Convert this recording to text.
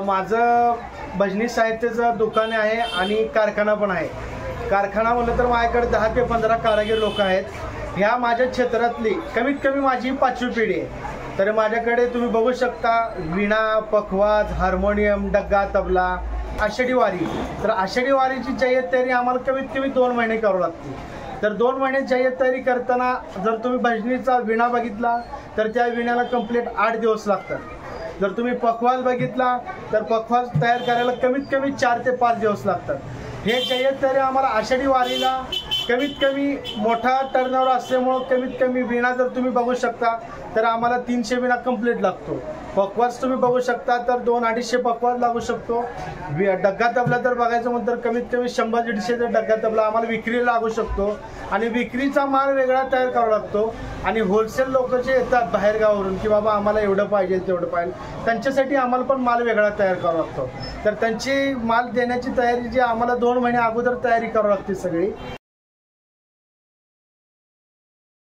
माझं भजनी साहित्याचं दुकान आहे आणि कारखाना पण आहे। कारखाना म्हणलं तर माझ्याकडे 10 ते 15 कारागीर लोक आहेत। ह्या माझ्या क्षेत्रातली कमीत कमी माझी 5वी पिढी आहे। तर माझ्याकडे तुम्ही बघू शकता वीणा, पखवाज, हार्मोनियम, डग्गा, तबला, आषाढी वारी। तर आषाढी वारीची जय्यत तयारी आम्हाला कमीत कमी 2 महिने करावं लागते। तर 2 महिने जय्यत तयारी करताना जर तुम्ही भजनीचा वीणा बघितला तर त्या वीण्याला कंप्लीट 8 दिवस लागतात। जर तुम्ही पखवाज बघितला तर पखवाज तयार करायला कमीत कमी 4 ते 5 दिवस लागतात। हे जय्यत तयारी आम्हाला आषाढी वारीला कमीत कमी मोठा टर्नओव्हर असल्यामुळं कमीत कमी वीणा जर तुम्ही बघू शकता तर आम्हाला 300 वीणा कंप्लीट लागतो। पखवाज तुम्ही बघू शकता तर 200-250 पखवाज लागू शकतो। डग्गा तबला जर बघायचं म्हणतं तर कमीत कमी 100-150 डग्गा तबला आम्हाला विक्रीला लागू शकतो आणि विक्रीचा माल वेगळा तयार करावा लागतो। आणि होलसेल लोक जे येतात बाहेरगावावरून की बाबा आम्हाला एवढं पाहिजे तेवढं पाहिजे त्यांच्यासाठी आम्हाला पण माल वेगळा तयार करावा लागतो। तर त्यांची माल देण्याची तयारी जी आम्हाला 2 महिने अगोदर तयारी करावी लागते सगळी।